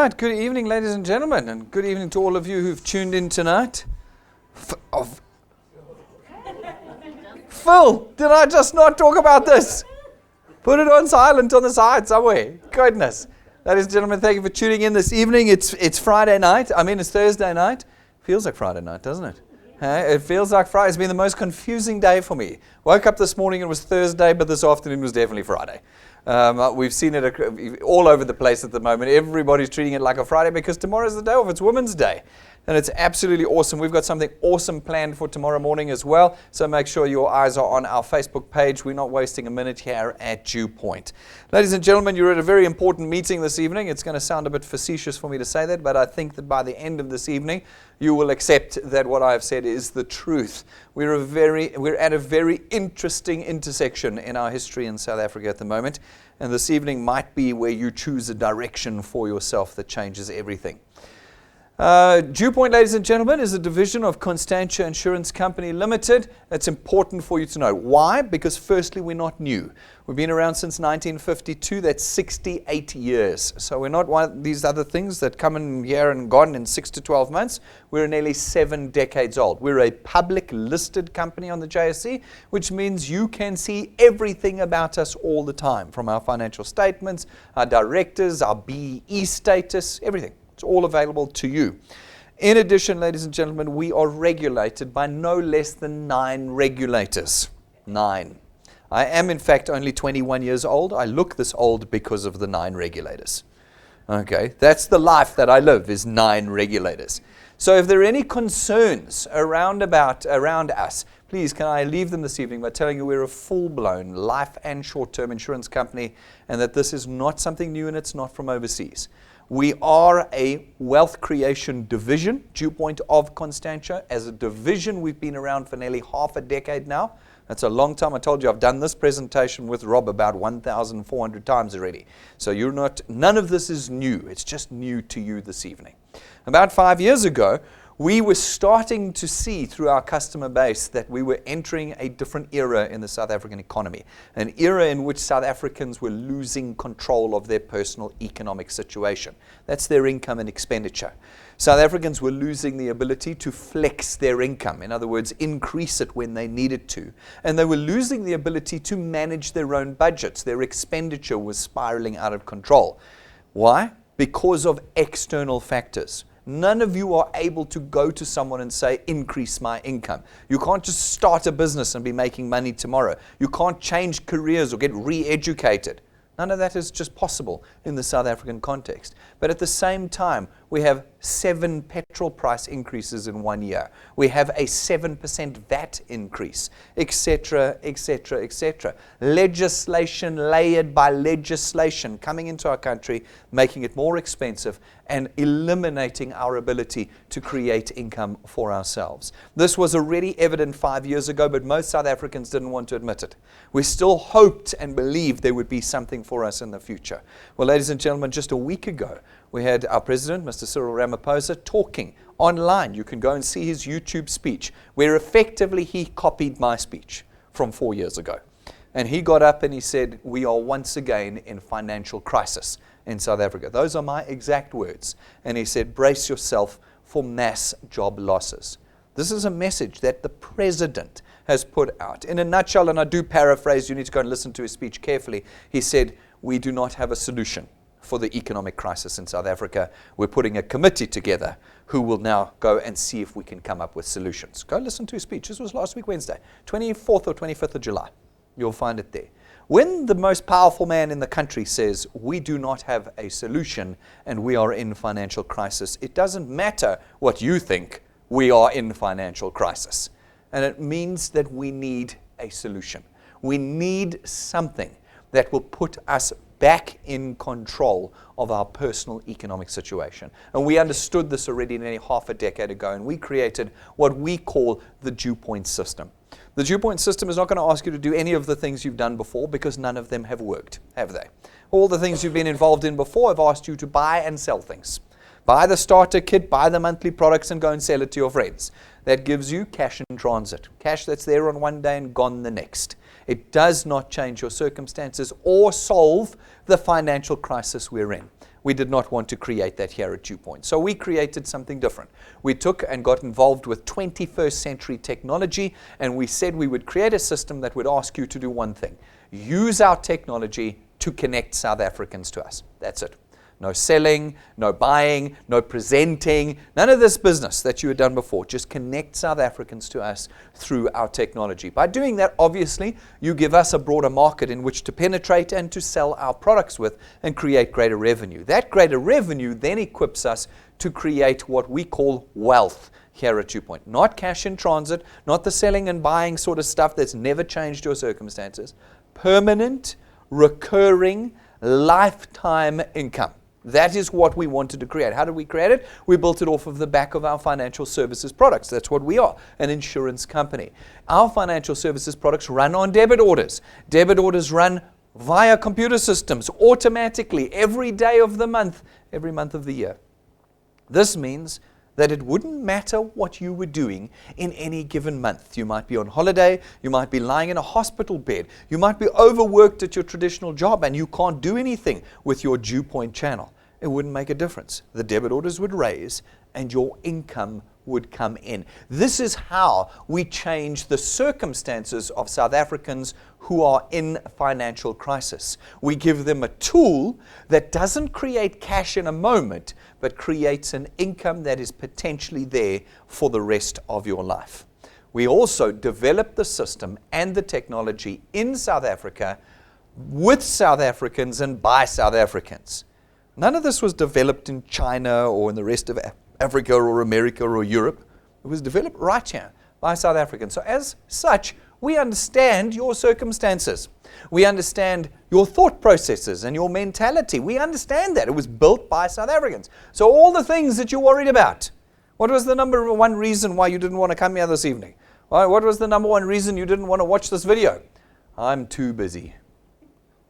right, good evening, ladies and gentlemen, and good evening to all of you who've tuned in tonight. Phil, did I just not talk about this? Put it on silent on the side somewhere. Goodness. Ladies and gentlemen, thank you for tuning in this evening. It's Friday night. It's Thursday night. Feels like Friday night, doesn't it? It feels like Friday. It's been the most confusing day for me. Woke up this morning, it was Thursday, but this afternoon was definitely Friday. We've seen it all over the place at the moment. Everybody's treating it like a Friday because tomorrow's the day off. It's Women's Day. And it's absolutely awesome. We've got something awesome planned for tomorrow morning as well. So make sure your eyes are on our Facebook page. We're not wasting a minute here at DuePoint. Ladies and gentlemen, you're at a very important meeting this evening. It's going to sound a bit facetious for me to say that, but I think that by the end of this evening, you will accept that what I have said is the truth. We're at a very interesting intersection in our history in South Africa at the moment. And this evening might be where you choose a direction for yourself that changes everything. DuePoint, ladies and gentlemen, is a division of Constantia Insurance Company Limited. It's important for you to know. Why? Because firstly, we're not new. We've been around since 1952. That's 68 years. So we're not one of these other things that come in here and gone in 6 to 12 months. We're nearly 7 decades old. We're a public listed company on the JSE, which means you can see everything about us all the time, from our financial statements, our directors, our BE status, everything. It's all available to you. In addition, ladies and gentlemen, we are regulated by no less than 9 regulators. 9. I am, in fact, only 21 years old. I look this old because of the 9 regulators. Okay, that's the life that I live, is 9 regulators. So if there are any concerns around us, please can I leave them this evening by telling you we're a full-blown life and short-term insurance company, and that this is not something new and it's not from overseas. We are a wealth creation division, DuePoint of Constantia. As a division, we've been around for nearly half a decade now. That's a long time. I told you I've done this presentation with Rob about 1,400 times already. So none of this is new. It's just new to you this evening. About 5 years ago, we were starting to see through our customer base that we were entering a different era in the South African economy, an era in which South Africans were losing control of their personal economic situation. That's their income and expenditure. South Africans were losing the ability to flex their income, in other words, increase it when they needed to. And they were losing the ability to manage their own budgets. Their expenditure was spiraling out of control. Why? Because of external factors. None of you are able to go to someone and say, increase my income. You can't just start a business and be making money tomorrow. You can't change careers or get re-educated. None of that is just possible in the South African context. But at the same time, we have 7 petrol price increases in 1 year. We have a 7% VAT increase, etc., etc., etc. Legislation layered by legislation coming into our country, making it more expensive and eliminating our ability to create income for ourselves. This was already evident 5 years ago, but most South Africans didn't want to admit it. We still hoped and believed there would be something for us in the future. Well, ladies and gentlemen, just a week ago, we had our president, Mr. Cyril Ramaphosa, talking online. You can go and see his YouTube speech, where effectively he copied my speech from 4 years ago. And he got up and he said, we are once again in financial crisis in South Africa. Those are my exact words. And he said, brace yourself for mass job losses. This is a message that the president has put out. In a nutshell, and I do paraphrase, you need to go and listen to his speech carefully. He said, we do not have a solution for the economic crisis in South Africa. We're putting a committee together who will now go and see if we can come up with solutions. Go listen to his speech. This was last week, Wednesday, 24th or 25th of July. You'll find it there. When the most powerful man in the country says, we do not have a solution and we are in financial crisis, it doesn't matter what you think, we are in financial crisis. And it means that we need a solution. We need something that will put us back in control of our personal economic situation. And we understood this already nearly half a decade ago, and we created what we call the DuePoint system. The DuePoint system is not going to ask you to do any of the things you've done before, because none of them have worked, have they? All the things you've been involved in before have asked you to buy and sell things. Buy the starter kit, buy the monthly products, and go and sell it to your friends. That gives you cash in transit. Cash that's there on one day and gone the next. It does not change your circumstances or solve the financial crisis we're in. we did not want to create that here at DuePoint. So we created something different. We took and got involved with 21st century technology, and we said we would create a system that would ask you to do one thing: use our technology to connect South Africans to us. That's it. No selling, no buying, no presenting, none of this business that you had done before. Just connect South Africans to us through our technology. By doing that, obviously, you give us a broader market in which to penetrate and to sell our products with and create greater revenue. That greater revenue then equips us to create what we call wealth here at DuePoint. Not cash in transit, not the selling and buying sort of stuff that's never changed your circumstances. Permanent, recurring, lifetime income. That is what we wanted to create. How did we create it? We built it off of the back of our financial services products. That's what we are, an insurance company. Our financial services products run on debit orders. Debit orders run via computer systems automatically every day of the month, every month of the year. This means that it wouldn't matter what you were doing in any given month. You might be on holiday, you might be lying in a hospital bed, you might be overworked at your traditional job and you can't do anything with your DuePoint channel. It wouldn't make a difference. The debit orders would raise and your income would come in. This is how we change the circumstances of South Africans who are in financial crisis. We give them a tool that doesn't create cash in a moment, but creates an income that is potentially there for the rest of your life. We also developed the system and the technology in South Africa with South Africans and by South Africans. None of this was developed in China or in the rest of Africa or America or Europe. It was developed right here by South Africans. So as such, we understand your circumstances. We understand your thought processes and your mentality. We understand that. It was built by South Africans. So all the things that you're worried about, what was the number one reason why you didn't want to come here this evening? What was the number one reason you didn't want to watch this video? I'm too busy.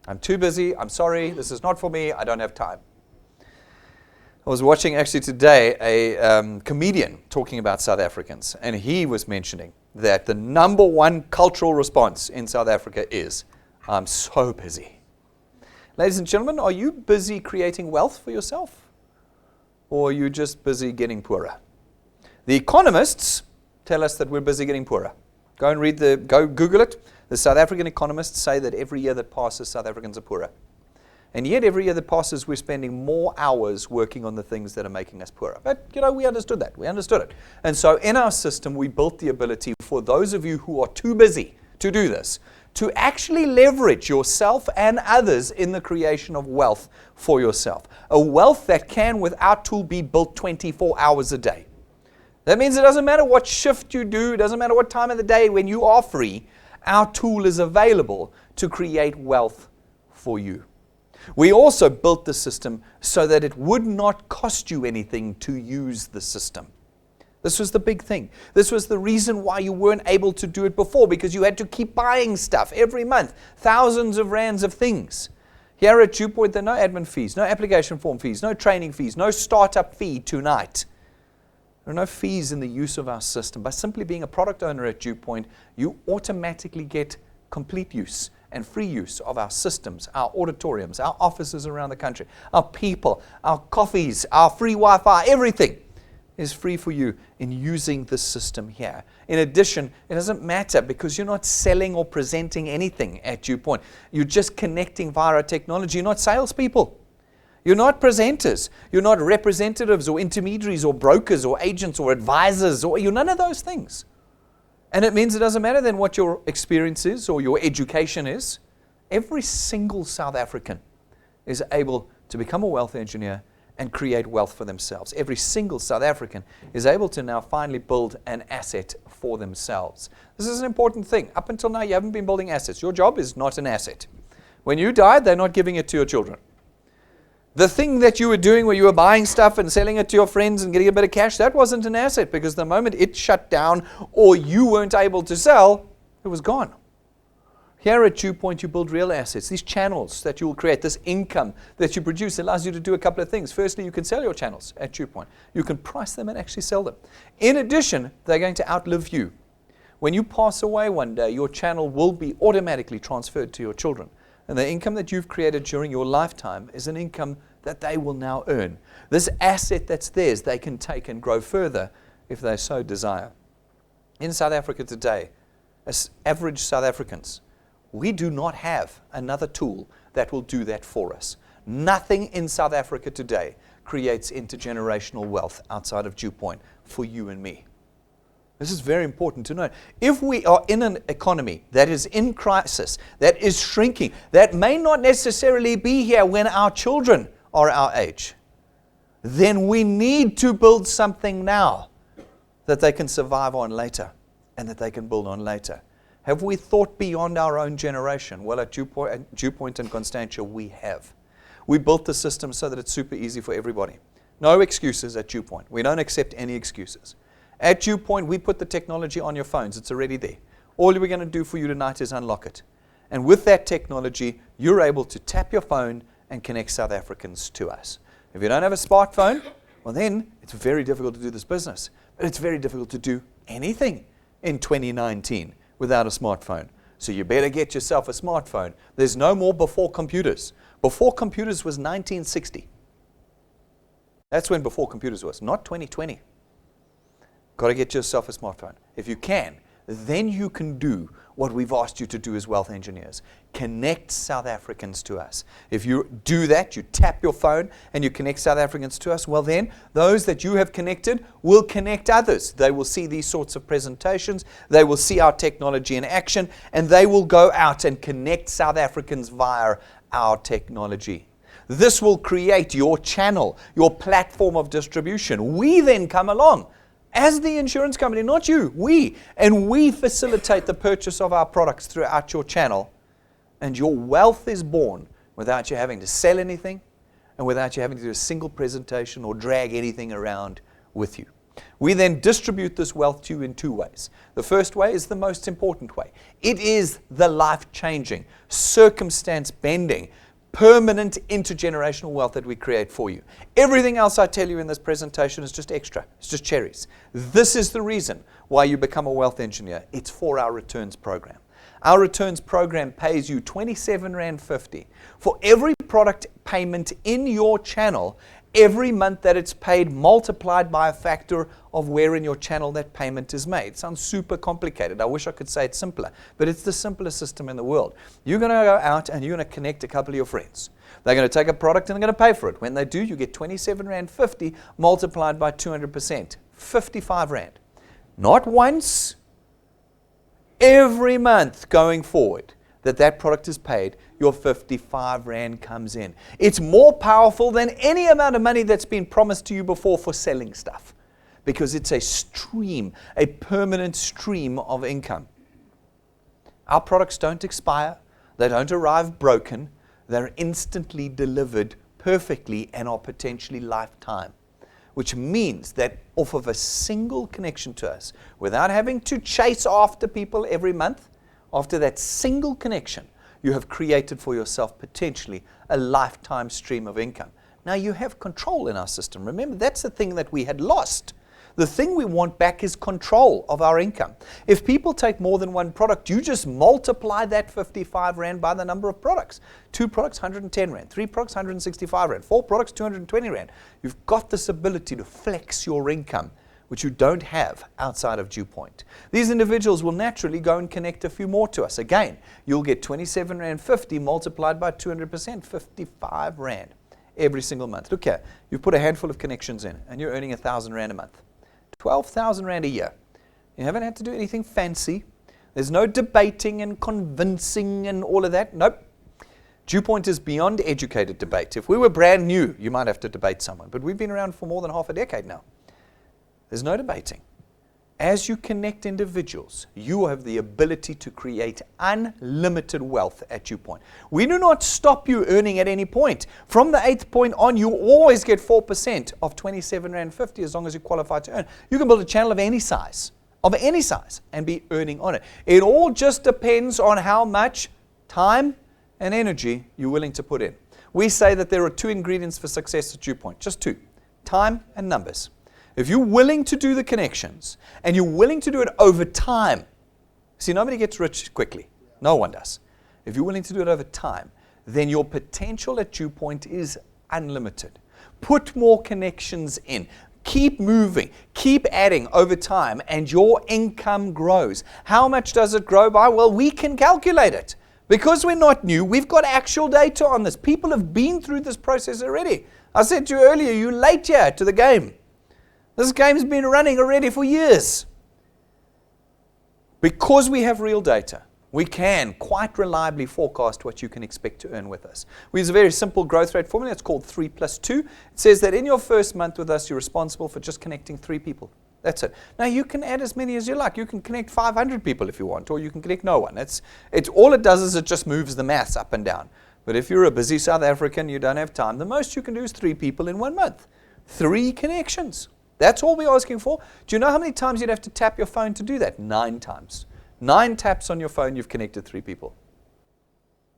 I'm too busy. I'm sorry. This is not for me. I don't have time. I was watching actually today a comedian talking about South Africans, and he was mentioning that the number one cultural response in South Africa is, I'm so busy. Ladies and gentlemen, are you busy creating wealth for yourself? Or are you just busy getting poorer? The economists tell us that we're busy getting poorer. Go Google it. The South African economists say that every year that passes, South Africans are poorer. And yet every year that passes, we're spending more hours working on the things that are making us poorer. But, we understood that. We understood it. And so in our system, we built the ability for those of you who are too busy to do this, to actually leverage yourself and others in the creation of wealth for yourself. A wealth that can, without tool, be built 24 hours a day. That means it doesn't matter what shift you do, it doesn't matter what time of the day, when you are free, our tool is available to create wealth for you. We also built the system so that it would not cost you anything to use the system. This was the big thing. This was the reason why you weren't able to do it before, because you had to keep buying stuff every month, thousands of rands of things. Here at DuePoint, there are no admin fees, no application form fees, no training fees, no startup fee tonight. There are no fees in the use of our system. By simply being a product owner at DuePoint, you automatically get complete use and free use of our systems, our auditoriums, our offices around the country, our people, our coffees, our free Wi-Fi, everything is free for you in using this system here. In addition, it doesn't matter because you're not selling or presenting anything at DuePoint. You're just connecting via our technology. You're not salespeople. You're not presenters. You're not representatives or intermediaries or brokers or agents or advisors, or you're none of those things. And it means it doesn't matter then what your experience is or your education is. Every single South African is able to become a wealth engineer and create wealth for themselves. Every single South African is able to now finally build an asset for themselves. This is an important thing. Up until now, you haven't been building assets. Your job is not an asset. When you died, they're not giving it to your children. The thing that you were doing where you were buying stuff and selling it to your friends and getting a bit of cash, that wasn't an asset, because the moment it shut down or you weren't able to sell, it was gone. Here at DuePoint, you build real assets. These channels that you will create, this income that you produce allows you to do a couple of things. Firstly, you can sell your channels at DuePoint. You can price them and actually sell them. In addition, they're going to outlive you. When you pass away one day, your channel will be automatically transferred to your children. And the income that you've created during your lifetime is an income that they will now earn. This asset that's theirs, they can take and grow further if they so desire. In South Africa today, as average South Africans, we do not have another tool that will do that for us. Nothing in South Africa today creates intergenerational wealth outside of DuePoint for you and me. This is very important to know. If we are in an economy that is in crisis, that is shrinking, that may not necessarily be here when our children are our age, then we need to build something now that they can survive on later and that they can build on later. Have we thought beyond our own generation? Well, at DuePoint and Constantia, we have. We built the system so that it's super easy for everybody. No excuses at DuePoint. We don't accept any excuses. At DuePoint, we put the technology on your phones. It's already there. All we're going to do for you tonight is unlock it. And with that technology, you're able to tap your phone and connect South Africans to us. If you don't have a smartphone, well then, it's very difficult to do this business. But it's very difficult to do anything in 2019 without a smartphone. So you better get yourself a smartphone. There's no more before computers. Before computers was 1960. That's when before computers was, not 2020. Got to get yourself a smartphone. If you can, then you can do what we've asked you to do as wealth engineers. Connect South Africans to us. If you do that, you tap your phone and you connect South Africans to us, well then, those that you have connected will connect others. They will see these sorts of presentations, they will see our technology in action, and they will go out and connect South Africans via our technology. This will create your channel, your platform of distribution. We then come along as the insurance company, not you, we. And we facilitate the purchase of our products throughout your channel. And your wealth is born without you having to sell anything and without you having to do a single presentation or drag anything around with you. We then distribute this wealth to you in two ways. The first way is the most important way. It is the life-changing, circumstance-bending, permanent intergenerational wealth that we create for you. Everything else I tell you in this presentation is just extra. It's just cherries. This is the reason why you become a wealth engineer. It's for our returns program. Our returns program pays you R27.50 for every product payment in your channel. Every month that it's paid multiplied by a factor of where in your channel that payment is made. It sounds super complicated. I wish I could say it's simpler, but it's the simplest system in the world. You're going to go out and you're going to connect a couple of your friends. They're going to take a product and they're going to pay for it. When they do, you get R27.50 multiplied by 200%, R55. Not once, every month going forward that product is paid, your R55 comes in. It's more powerful than any amount of money that's been promised to you before for selling stuff, because it's a stream, a permanent stream of income. Our products don't expire. They don't arrive broken. They're instantly delivered perfectly and are potentially lifetime, which means that off of a single connection to us, without having to chase after people every month, after that single connection, you have created for yourself potentially a lifetime stream of income. Now you have control in our system. Remember, that's the thing that we had lost. The thing we want back is control of our income. If people take more than one product, you just multiply that R55 by the number of products. 2 products, R110. 3 products, R165. 4 products, R220. You've got this ability to flex your income, which you don't have outside of DuePoint. These individuals will naturally go and connect a few more to us. Again, you'll get R27.50 multiplied by 200%, R55 every single month. Look here, you've put a handful of connections in and you're earning R1,000 a month. R12,000 a year. You haven't had to do anything fancy. There's no debating and convincing and all of that. Nope. DuePoint is beyond educated debate. If we were brand new, you might have to debate someone, but we've been around for more than half a decade now. There's no debating. As you connect individuals, you have the ability to create unlimited wealth at DuePoint. We do not stop you earning at any point. From the 8th point on, you always get 4% of R27.50 as long as you qualify to earn. You can build a channel of any size, and be earning on it. It all just depends on how much time and energy you're willing to put in. We say that there are 2 ingredients for success at DuePoint, just 2, time and numbers. If you're willing to do the connections and you're willing to do it over time, see, nobody gets rich quickly. No one does. If you're willing to do it over time, then your potential at DuePoint is unlimited. Put more connections in. Keep moving. Keep adding over time, and your income grows. How much does it grow by? Well, we can calculate it. Because we're not new, we've got actual data on this. People have been through this process already. I said to you earlier, you're late here to the game. This game's been running already for years. Because we have real data, we can quite reliably forecast what you can expect to earn with us. We use a very simple growth rate formula. It's called 3 plus 2. It says that in your first month with us, you're responsible for just connecting 3 people. That's it. Now, you can add as many as you like. You can connect 500 people if you want, or you can connect no one. All it does is it just moves the maths up and down. But if you're a busy South African, you don't have time, the most you can do is 3 people in 1 month. 3 connections. That's all we're asking for. Do you know how many times you'd have to tap your phone to do that? 9 times. 9 taps on your phone, you've connected 3 people.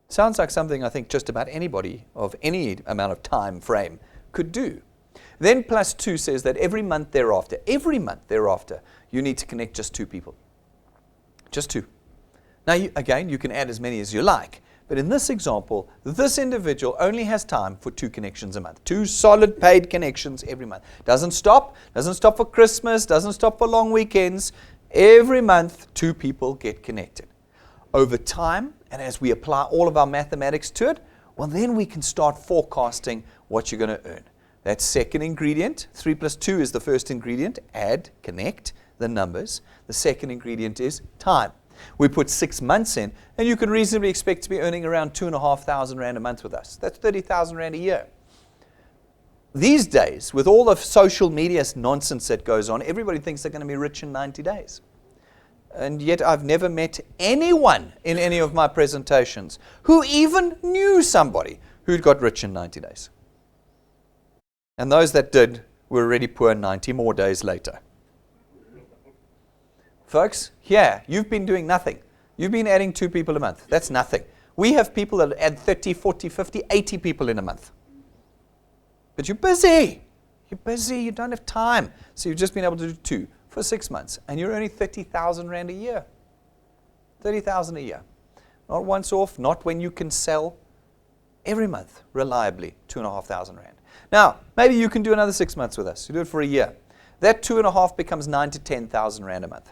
Sounds like something I think just about anybody of any amount of time frame could do. Then plus 2 says that every month thereafter, you need to connect just 2 people. Just 2. Now, you can add as many as you like. But in this example, this individual only has time for 2 connections a month. 2 solid paid connections every month. Doesn't stop for Christmas, doesn't stop for long weekends. Every month, 2 people get connected. Over time, and as we apply all of our mathematics to it, well, then we can start forecasting what you're going to earn. That second ingredient, 3 plus 2 is the first ingredient, add, connect the numbers. The second ingredient is time. We put 6 months in, and you can reasonably expect to be earning around 2,500 Rand a month with us. That's 30,000 Rand a year. These days, with all the social media nonsense that goes on, everybody thinks they're going to be rich in 90 days. And yet I've never met anyone in any of my presentations who even knew somebody who'd got rich in 90 days. And those that did were already poor 90 more days later. Folks, here, you've been doing nothing. You've been adding 2 people a month. That's nothing. We have people that add 30, 40, 50, 80 people in a month. But you're busy. You're busy. You don't have time. So you've just been able to do 2 for 6 months. And you're earning 30,000 Rand a year. 30,000 a year. Not once off, not when you can sell every month, reliably, 2,500 Rand. Now, maybe you can do another 6 months with us. You do it for a year. That 2.5 becomes 9,000 to 10,000 Rand a month.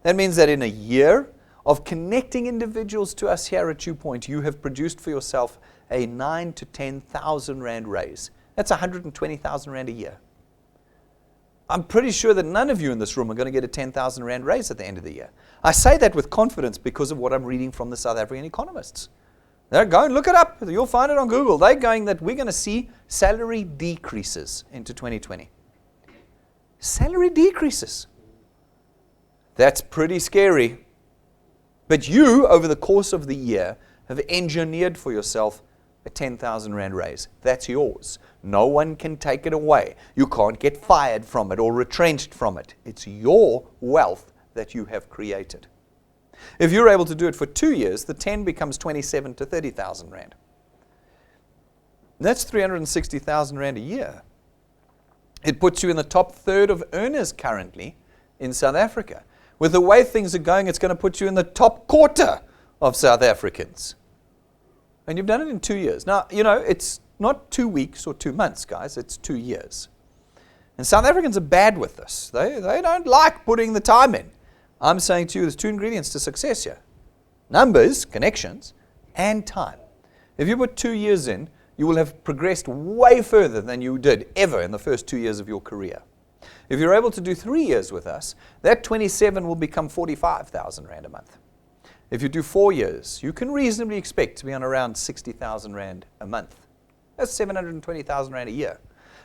That means that in a year of connecting individuals to us here at DuePoint, you have produced for yourself a 9,000 to 10,000 Rand raise. That's 120,000 Rand a year. I'm pretty sure that none of you in this room are going to get a 10,000 Rand raise at the end of the year. I say that with confidence because of what I'm reading from the South African economists. They're going, look it up. You'll find it on Google. They're going that we're going to see salary decreases into 2020. Salary decreases. That's pretty scary. But you, over the course of the year, have engineered for yourself a 10,000 Rand raise. That's yours. No one can take it away. You can't get fired from it or retrenched from it. It's your wealth that you have created. If you're able to do it for 2 years, the 10 becomes 27 to 30,000 Rand. That's 360,000 Rand a year. It puts you in the top third of earners currently in South Africa. With the way things are going, it's going to put you in the top quarter of South Africans. And you've done it in 2 years. Now, it's not 2 weeks or 2 months, guys. It's 2 years. And South Africans are bad with this. They don't like putting the time in. I'm saying to you, there's 2 ingredients to success here. Numbers, connections, and time. If you put 2 years in, you will have progressed way further than you did ever in the first 2 years of your career. If you're able to do 3 years with us, that 27 will become 45,000 Rand a month. If you do 4 years, you can reasonably expect to be on around 60,000 Rand a month. That's 720,000 Rand a year.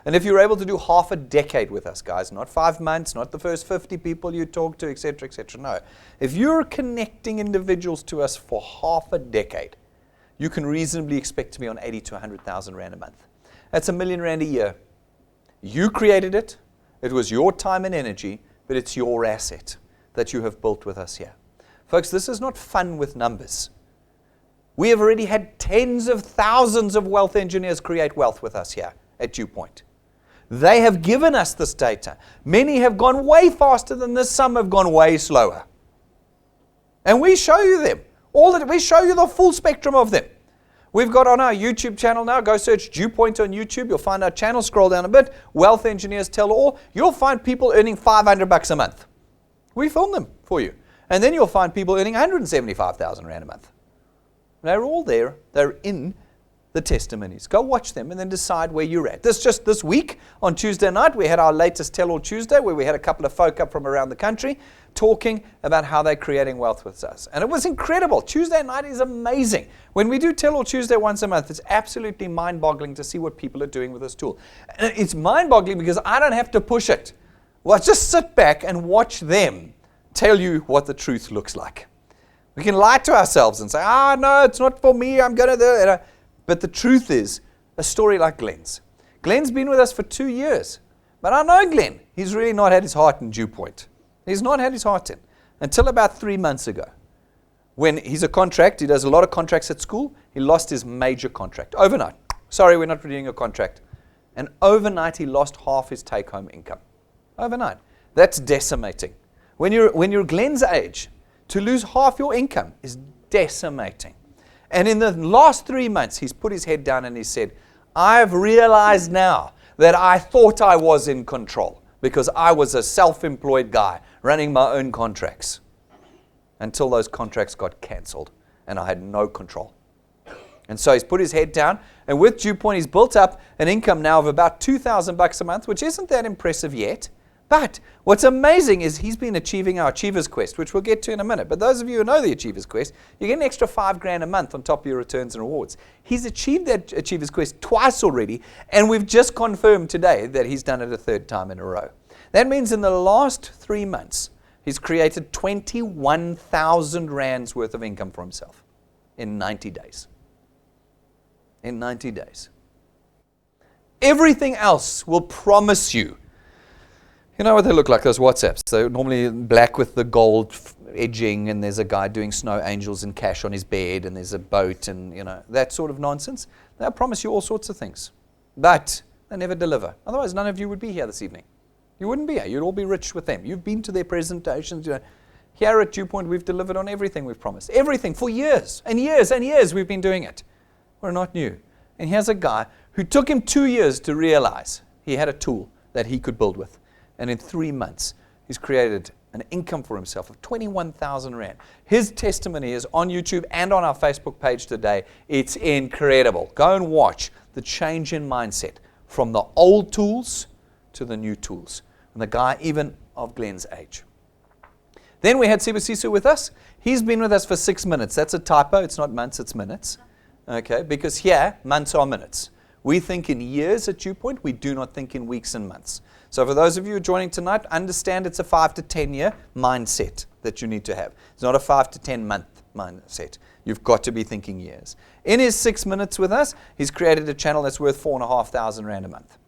And if you're able to do half a decade with us, guys, not 5 months, not the first 50 people you talk to, etc., etc., no. If you're connecting individuals to us for half a decade, you can reasonably expect to be on 80 to 100,000 Rand a month. That's R1 million a year. You created it. It was your time and energy, but it's your asset that you have built with us here. Folks, this is not fun with numbers. We have already had tens of thousands of wealth engineers create wealth with us here at DuePoint. They have given us this data. Many have gone way faster than this. Some have gone way slower. And we show you them. We show you the full spectrum of them. We've got on our YouTube channel now, go search DuePoint on YouTube. You'll find our channel, scroll down a bit. Wealth Engineers Tell All. You'll find people earning $500 a month. We film them for you. And then you'll find people earning 175,000 Rand a month. They're all there. They're in the testimonies. Go watch them and then decide where you're at. Just this week, on Tuesday night, we had our latest Tell All Tuesday, where we had a couple of folk up from around the country talking about how they're creating wealth with us. And it was incredible. Tuesday night is amazing. When we do Tell All Tuesday once a month, it's absolutely mind-boggling to see what people are doing with this tool. And it's mind-boggling because I don't have to push it. Well, just sit back and watch them tell you what the truth looks like. We can lie to ourselves and say, no, it's not for me, I'm going to do it. But the truth is, a story like Glenn's. Glenn's been with us for 2 years. But I know Glenn. He's really not had his heart in DuePoint. He's not had his heart in. Until about 3 months ago. When he's a contract, he does a lot of contracts at school. He lost his major contract. Overnight. Sorry, we're not renewing your contract. And overnight, he lost half his take-home income. Overnight. That's decimating. When you're Glenn's age, to lose half your income is decimating. And in the last 3 months, he's put his head down and he said, I've realized now that I thought I was in control because I was a self-employed guy running my own contracts until those contracts got canceled and I had no control. And so he's put his head down, and with DuePoint, he's built up an income now of about $2,000 a month, which isn't that impressive yet. But what's amazing is he's been achieving our Achievers Quest, which we'll get to in a minute. But those of you who know the Achievers Quest, you get an extra $5,000 a month on top of your returns and rewards. He's achieved that Achievers Quest twice already, and we've just confirmed today that he's done it a third time in a row. That means in the last 3 months, he's created 21,000 rands worth of income for himself in 90 days. In 90 days. Everything else will promise you. You know what they look like, those WhatsApps? They're normally black with the gold edging, and there's a guy doing snow angels and cash on his bed, and there's a boat, and that sort of nonsense. They'll promise you all sorts of things. But they never deliver. Otherwise, none of you would be here this evening. You wouldn't be here. You'd all be rich with them. You've been to their presentations. Here at DuePoint, we've delivered on everything we've promised. Everything for years and years and years we've been doing it. We're not new. And here's a guy who took him 2 years to realize he had a tool that he could build with. And in 3 months, he's created an income for himself of 21,000 Rand. His testimony is on YouTube and on our Facebook page today. It's incredible. Go and watch the change in mindset from the old tools to the new tools. And the guy even of Glenn's age. Then we had Sibusiso with us. He's been with us for 6 minutes. That's a typo. It's not months, it's minutes. Okay, because here, months are minutes. We think in years at DuePoint. We do not think in weeks and months. So for those of you who are joining tonight, understand it's a 5 to 10 year mindset that you need to have. It's not a 5 to 10 month mindset. You've got to be thinking years. In his 6 minutes with us, he's created a channel that's worth 4,500 Rand a month.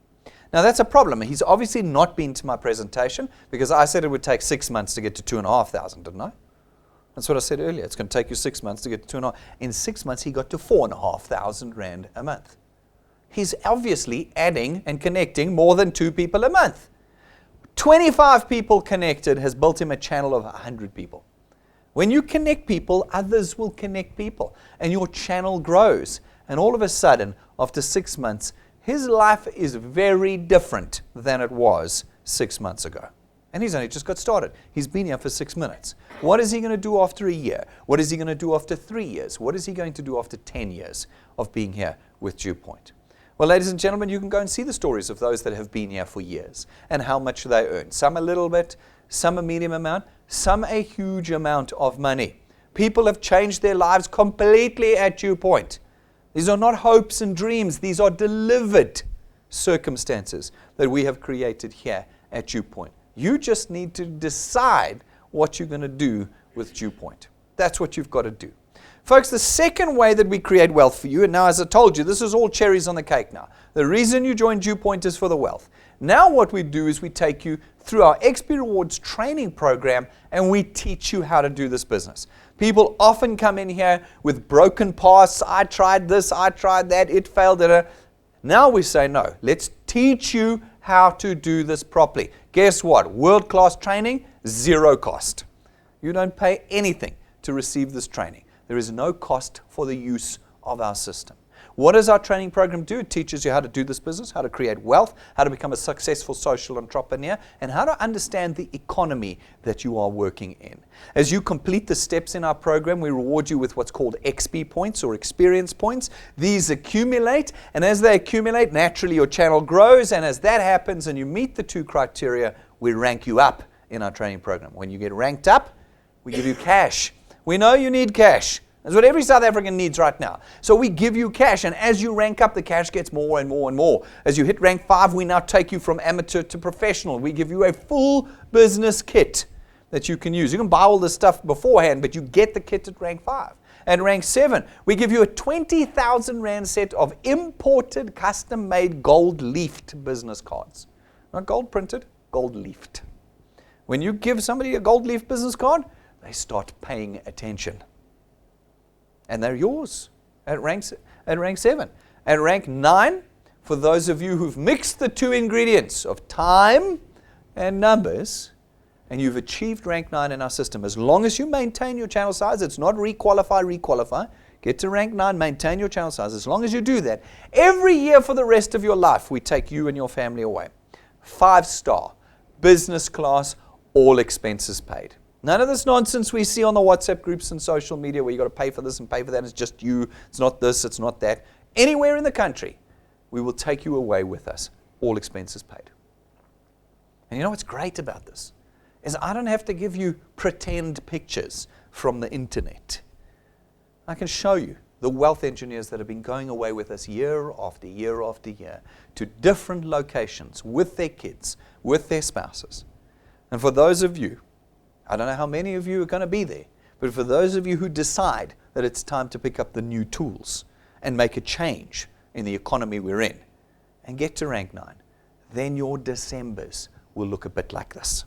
Now that's a problem. He's obviously not been to my presentation because I said it would take 6 months to get to 2,500, didn't I? That's what I said earlier. It's going to take you 6 months to get to 2,500. In 6 months, he got to 4,500 Rand a month. He's obviously adding and connecting more than 2 people a month. 25 people connected has built him a channel of 100 people. When you connect people, others will connect people. And your channel grows. And all of a sudden, after 6 months, his life is very different than it was 6 months ago. And he's only just got started. He's been here for 6 minutes. What is he going to do after a year? What is he going to do after 3 years? What is he going to do after 10 years of being here with DuePoint? Well, ladies and gentlemen, you can go and see the stories of those that have been here for years and how much they earn. Some a little bit, some a medium amount, some a huge amount of money. People have changed their lives completely at DuePoint. These are not hopes and dreams. These are delivered circumstances that we have created here at DuePoint. You just need to decide what you're going to do with DuePoint. That's what you've got to do. Folks, the second way that we create wealth for you, and now as I told you, this is all cherries on the cake now. The reason you join DuePoint is for the wealth. Now what we do is we take you through our XP Rewards training program and we teach you how to do this business. People often come in here with broken pasts. I tried this, I tried that, it failed. Now we say, no, let's teach you how to do this properly. Guess what? World-class training, 0 cost. You don't pay anything to receive this training. There is no cost for the use of our system. What does our training program do? It teaches you how to do this business, how to create wealth, how to become a successful social entrepreneur, and how to understand the economy that you are working in. As you complete the steps in our program, we reward you with what's called XP points or experience points. These accumulate, and as they accumulate, naturally your channel grows, and as that happens and you meet the 2 criteria, we rank you up in our training program. When you get ranked up, we give you cash. We know you need cash. That's what every South African needs right now. So we give you cash, and as you rank up, the cash gets more and more and more. As you hit rank 5, we now take you from amateur to professional. We give you a full business kit that you can use. You can buy all this stuff beforehand, but you get the kit at rank 5. At rank 7, we give you a 20,000 Rand set of imported, custom-made, gold-leafed business cards. Not gold-printed, gold-leafed. When you give somebody a gold-leaf business card, they start paying attention. And they're yours at rank 7. At rank 9, for those of you who've mixed the 2 ingredients of time and numbers, and you've achieved rank 9 in our system, as long as you maintain your channel size, it's not requalify, get to rank 9, maintain your channel size. As long as you do that, every year for the rest of your life, we take you and your family away. 5-star, business class, all expenses paid. None of this nonsense we see on the WhatsApp groups and social media where you got to pay for this and pay for that. It's just you. It's not this. It's not that. Anywhere in the country, we will take you away with us. All expenses paid. And you know what's great about this? Is I don't have to give you pretend pictures from the internet. I can show you the wealth engineers that have been going away with us year after year after year to different locations with their kids, with their spouses. And for those of you, I don't know how many of you are going to be there, but for those of you who decide that it's time to pick up the new tools and make a change in the economy we're in and get to rank 9, then your Decembers will look a bit like this.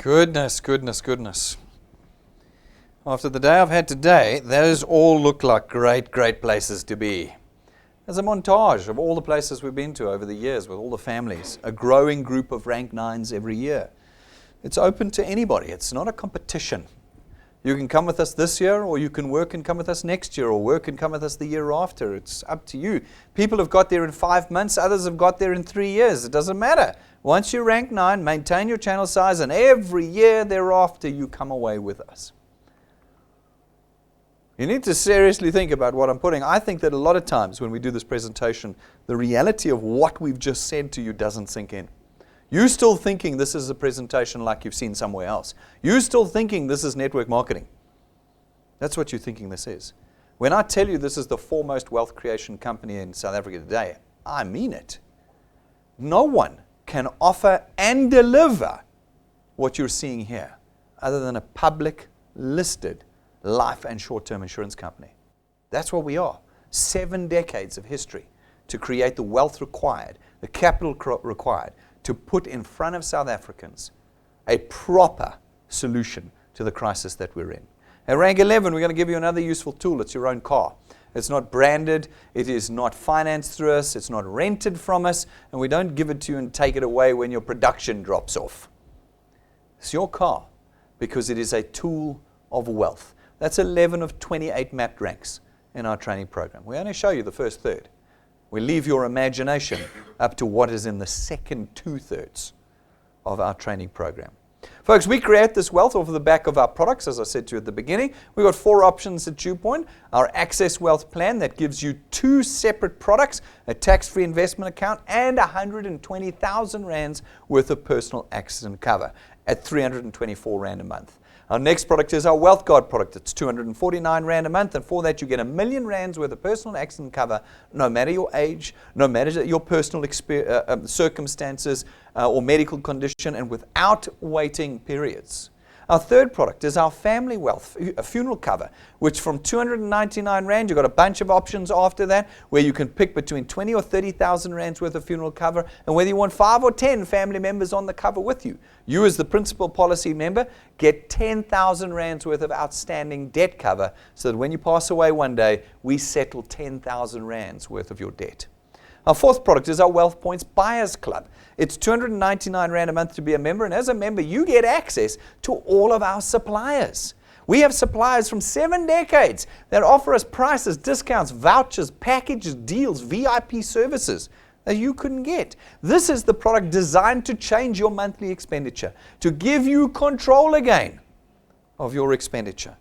Goodness, goodness, goodness. After the day I've had today, those all look like great, great places to be. There's a montage of all the places we've been to over the years with all the families, a growing group of rank 9s every year. It's open to anybody. It's not a competition. You can come with us this year, or you can work and come with us next year, or work and come with us the year after. It's up to you. People have got there in 5 months, others have got there in 3 years. It doesn't matter. Once you rank 9, maintain your channel size, and every year thereafter you come away with us. You need to seriously think about what I'm putting. I think that a lot of times when we do this presentation, the reality of what we've just said to you doesn't sink in. You're still thinking this is a presentation like you've seen somewhere else. You're still thinking this is network marketing. That's what you're thinking this is. When I tell you this is the foremost wealth creation company in South Africa today, I mean it. No one can offer and deliver what you're seeing here other than a public listed life and short-term insurance company. That's what we are. 7 decades of history to create the wealth required, the capital required to put in front of South Africans a proper solution to the crisis that we're in. At rank 11, we're going to give you another useful tool. It's your own car. It's not branded. It is not financed through us. It's not rented from us. And we don't give it to you and take it away when your production drops off. It's your car because it is a tool of wealth. That's 11 of 28 mapped ranks in our training program. We only show you the first third. We leave your imagination up to what is in the second 2/3 of our training program. Folks, we create this wealth off of the back of our products, as I said to you at the beginning. We've got 4 options at DuePoint. Our Access Wealth Plan that gives you 2 separate products, a tax-free investment account and 120,000 rands worth of personal accident cover at 324 rand a month. Our next product is our Wealth Guard product. It's 249 rand a month, and for that you get 1 million rands worth of personal accident cover, no matter your age, no matter your personal circumstances or medical condition, and without waiting periods. Our third product is our Family Wealth funeral cover, which from 299 rand, you've got a bunch of options after that, where you can pick between 20 or 30,000 rands worth of funeral cover, and whether you want 5 or 10 family members on the cover with you. You as the principal policy member get 10,000 rands worth of outstanding debt cover, so that when you pass away one day, we settle 10,000 rands worth of your debt. Our fourth product is our Wealth Points Buyers Club. It's 299 rand a month to be a member, and as a member, you get access to all of our suppliers. We have suppliers from 7 decades that offer us prices, discounts, vouchers, packages, deals, VIP services that you couldn't get. This is the product designed to change your monthly expenditure, to give you control again of your expenditure.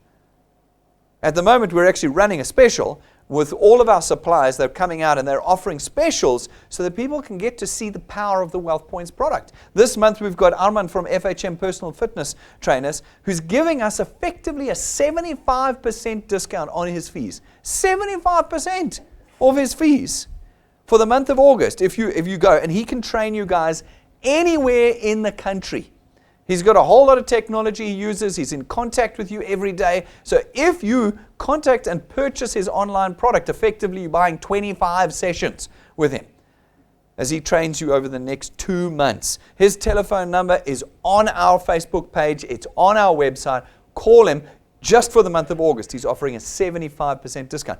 At the moment, we're actually running a special with all of our suppliers. They're coming out and they're offering specials so that people can get to see the power of the Wealth Points product. This month we've got Arman from FHM Personal Fitness Trainers who's giving us effectively a 75% discount on his fees. 75% of his fees for the month of August if you go, and he can train you guys anywhere in the country. He's got a whole lot of technology he uses. He's in contact with you every day. So if you contact and purchase his online product, effectively you're buying 25 sessions with him as he trains you over the next 2 months. His telephone number is on our Facebook page. It's on our website. Call him just for the month of August. He's offering a 75% discount.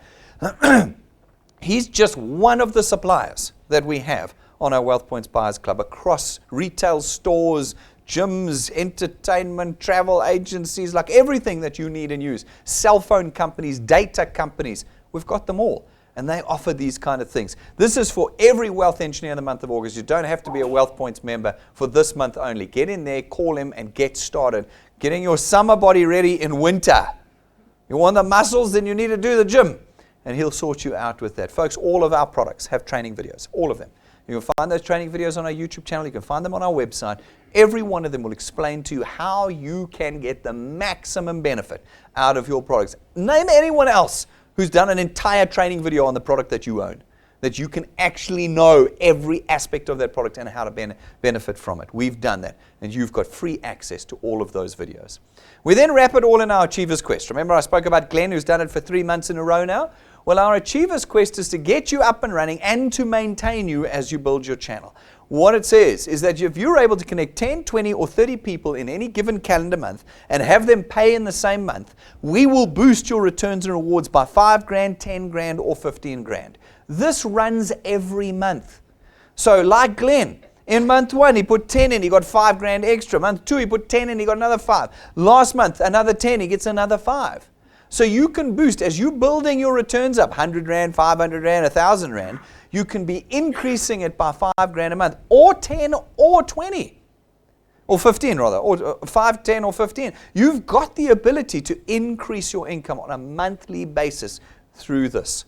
He's just one of the suppliers that we have on our Wealth Points Buyers Club across retail stores, gyms, entertainment, travel agencies, like everything that you need and use. Cell phone companies, data companies, we've got them all. And they offer these kind of things. This is for every wealth engineer in the month of August. You don't have to be a Wealth Points member for this month only. Get in there, call him, and get started. Getting your summer body ready in winter. You want the muscles, then you need to do the gym. And he'll sort you out with that. Folks, all of our products have training videos, all of them. You can find those training videos on our YouTube channel. You can find them on our website. Every one of them will explain to you how you can get the maximum benefit out of your products. Name anyone else who's done an entire training video on the product that you own, that you can actually know every aspect of that product and how to benefit from it. We've done that, and you've got free access to all of those videos. We then wrap it all in our Achievers Quest. Remember I spoke about Glenn, who's done it for 3 months in a row now? Well, our Achievers Quest is to get you up and running and to maintain you as you build your channel. what it says is that if you're able to connect 10, 20, or 30 people in any given calendar month and have them pay in the same month, we will boost your returns and rewards by 5 grand, 10 grand, or 15 grand. This runs every month. So like Glenn, in month 1, he put 10 in, he got 5 grand extra. Month 2, he put 10 in, he got another 5. Last month, another 10, he gets another 5. So you can boost, as you're building your returns up, 100 rand, 500 rand, 1,000 rand, you can be increasing it by 5 grand a month, or 10, or 20, or 15 rather, or 5, 10, or 15. You've got the ability to increase your income on a monthly basis through this.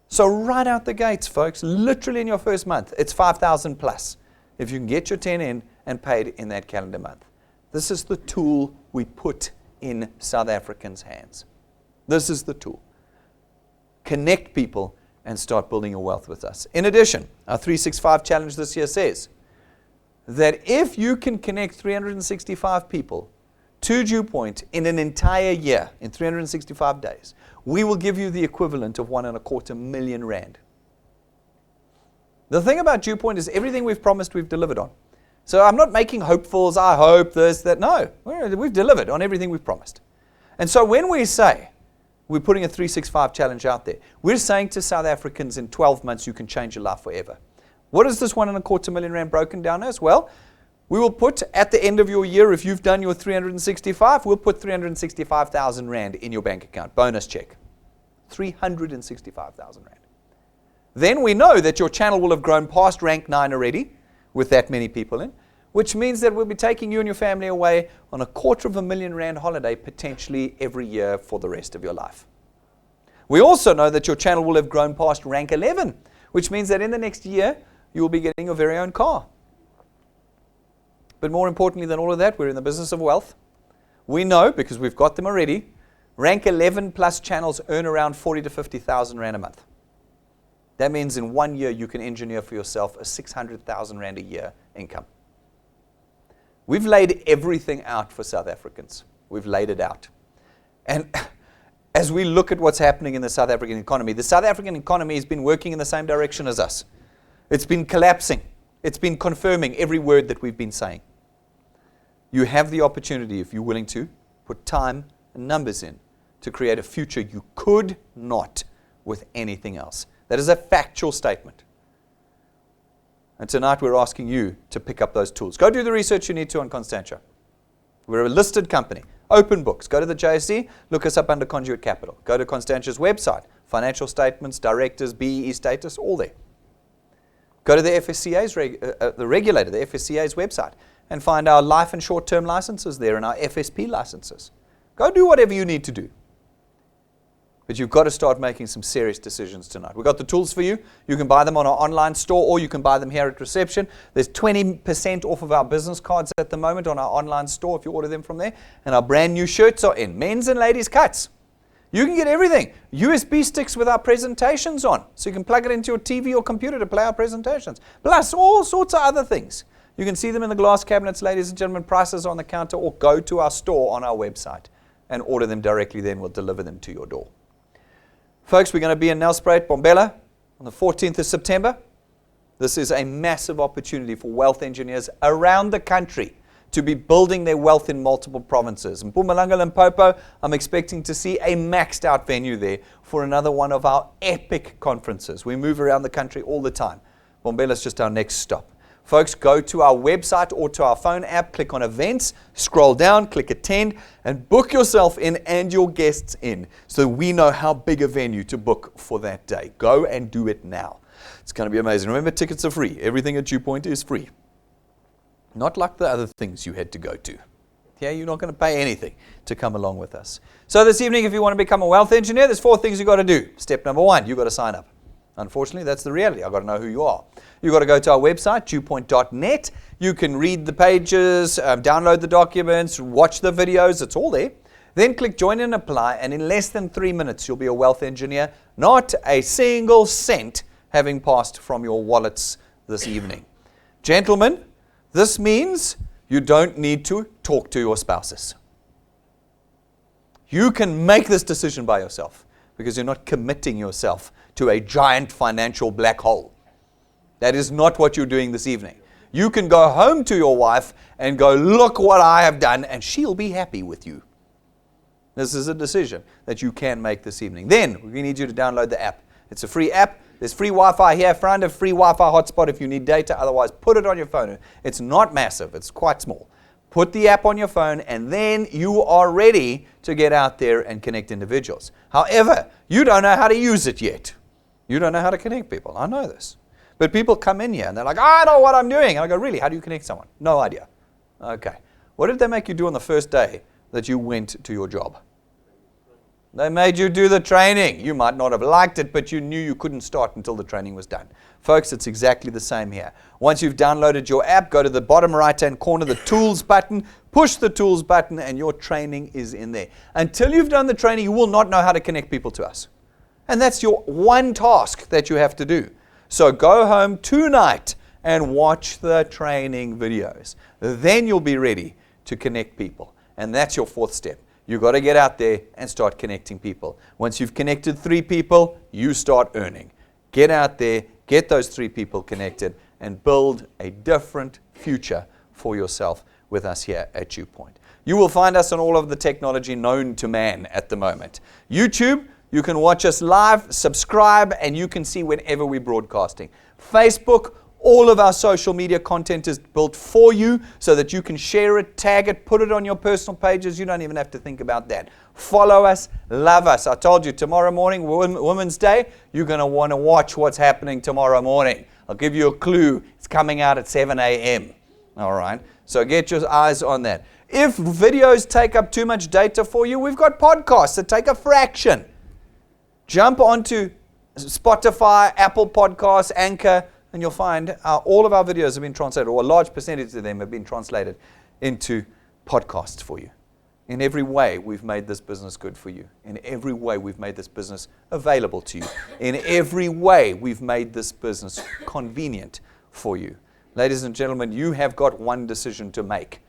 So right out the gates, folks, literally in your first month, it's 5,000 plus if you can get your 10 in and paid in that calendar month. This is the tool we put in South Africans' hands. This is the tool. Connect people and start building your wealth with us. In addition, our 365 challenge this year says that if you can connect 365 people to DuePoint in an entire year, in 365 days, we will give you the equivalent of 1.25 million rand. The thing about DuePoint is everything we've promised we've delivered on. So I'm not making hopefuls, I hope this, that. No, we've delivered on everything we've promised. And so when we say we're putting a 365 challenge out there, we're saying to South Africans in 12 months you can change your life forever. What is this 1.25 million rand broken down as? Well, we will put at the end of your year, if you've done your 365, we'll put 365,000 rand in your bank account, bonus check. 365,000 rand. Then we know that your channel will have grown past rank 9 already, with that many people in, which means that we'll be taking you and your family away on a 250,000 rand holiday potentially every year for the rest of your life. We also know that your channel will have grown past rank 11, which means that in the next year, you will be getting your very own car. But more importantly than all of that, we're in the business of wealth. We know, because we've got them already, rank 11 plus channels earn around 40 to 50,000 rand a month. That means in 1 year, you can engineer for yourself a 600,000 rand a year income. We've laid everything out for South Africans. We've laid it out. And as we look at what's happening in the South African economy has been working in the same direction as us. It's been collapsing. It's been confirming every word that we've been saying. You have the opportunity, if you're willing to, put time and numbers in to create a future you could not with anything else. That is a factual statement. And tonight we're asking you to pick up those tools. Go do the research you need to on Constantia. We're a listed company. Open books. Go to the JSE, look us up under Conduit Capital. Go to Constantia's website. Financial statements, directors, BEE status, all there. Go to the FSCA's, the regulator, the FSCA's website, and find our life and short-term licenses there and our FSP licenses. Go do whatever you need to do. But you've got to start making some serious decisions tonight. We've got the tools for you. You can buy them on our online store or you can buy them here at reception. There's 20% off of our business cards at the moment on our online store if you order them from there. And our brand new shirts are in. Men's and ladies' cuts. You can get everything. USB sticks with our presentations on. So you can plug it into your TV or computer to play our presentations. Plus all sorts of other things. You can see them in the glass cabinets, ladies and gentlemen. Prices on the counter, or go to our store on our website and order them directly. Then we'll deliver them to your door. Folks, we're going to be in Nelspruit, Bombela on the 14th of September. This is a massive opportunity for wealth engineers around the country to be building their wealth in multiple provinces. In Mpumalanga, Limpopo, I'm expecting to see a maxed out venue there for another one of our epic conferences. We move around the country all the time. Bombela is just our next stop. Folks, go to our website or to our phone app, click on events, scroll down, click attend, and book yourself in and your guests in so we know how big a venue to book for that day. Go and do it now. It's going to be amazing. Remember, tickets are free. Everything at DuePoint is free. Not like the other things you had to go to. Yeah, you're not going to pay anything to come along with us. So this evening, if you want to become a wealth engineer, there's 4 things you've got to do. Step number 1, you've got to sign up. Unfortunately, that's the reality. I've got to know who you are. You've got to go to our website, dewpoint.net. You can read the pages, download the documents, watch the videos. It's all there. Then click join and apply, and in less than 3 minutes, you'll be a wealth engineer. Not a single cent having passed from your wallets this evening. Gentlemen, this means you don't need to talk to your spouses. You can make this decision by yourself because you're not committing yourself to a giant financial black hole. That is not what you're doing this evening. You can go home to your wife and go, look what I have done, and she'll be happy with you. This is a decision that you can make this evening. Then we need you to download the app. It's a free app. There's free Wi-Fi here. Find a free Wi-Fi hotspot if you need data. Otherwise, put it on your phone. It's not massive. It's quite small. Put the app on your phone, and then you are ready to get out there and connect individuals. However, you don't know how to use it yet. You don't know how to connect people. I know this. But people come in here, and they're like, I know what I'm doing. And I go, really? How do you connect someone? No idea. Okay. What did they make you do on the first day that you went to your job? They made you do the training. You might not have liked it, but you knew you couldn't start until the training was done. Folks, it's exactly the same here. Once you've downloaded your app, go to the bottom right-hand corner, the Tools button, push the Tools button, and your training is in there. Until you've done the training, you will not know how to connect people to us. And that's your one task that you have to do. So go home tonight and watch the training videos. Then you'll be ready to connect people. And that's your fourth step. You've got to get out there and start connecting people. Once you've connected 3 people, you start earning. Get out there, get those 3 people connected, and build a different future for yourself with us here at DuePoint. You will find us on all of the technology known to man at the moment. YouTube, you can watch us live, subscribe, and you can see whenever we're broadcasting. Facebook, all of our social media content is built for you so that you can share it, tag it, put it on your personal pages. You don't even have to think about that. Follow us, love us. I told you tomorrow morning, Women's Day, you're going to want to watch what's happening tomorrow morning. I'll give you a clue. It's coming out at 7 a.m. All right? So get your eyes on that. If videos take up too much data for you, we've got podcasts that take a fraction. Jump onto Spotify, Apple Podcasts, Anchor, and you'll find all of our videos have been translated, or a large percentage of them have been translated into podcasts for you. In every way, we've made this business good for you. In every way, we've made this business available to you. In every way, we've made this business convenient for you. Ladies and gentlemen, you have got one decision to make.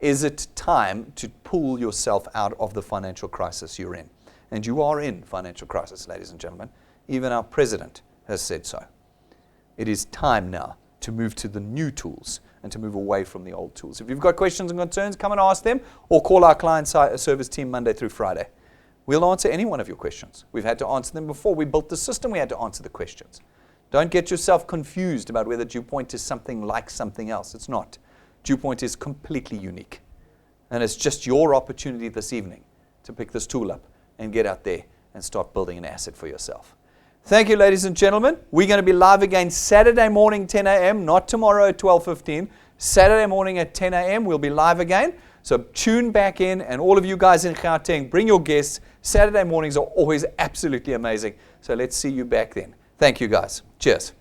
Is it time to pull yourself out of the financial crisis you're in? And you are in financial crisis, ladies and gentlemen. Even our president has said so. It is time now to move to the new tools and to move away from the old tools. If you've got questions and concerns, come and ask them or call our client service team Monday through Friday. We'll answer any one of your questions. We've had to answer them before. We built the system. We had to answer the questions. Don't get yourself confused about whether DuePoint is something like something else. It's not. DuePoint is completely unique. And it's just your opportunity this evening to pick this tool up and get out there and start building an asset for yourself. Thank you, ladies and gentlemen. We're going to be live again Saturday morning, 10 a.m., not tomorrow at 12:15. Saturday morning at 10 a.m., we'll be live again. So tune back in, and all of you guys in Gauteng, bring your guests. Saturday mornings are always absolutely amazing. So let's see you back then. Thank you, guys. Cheers.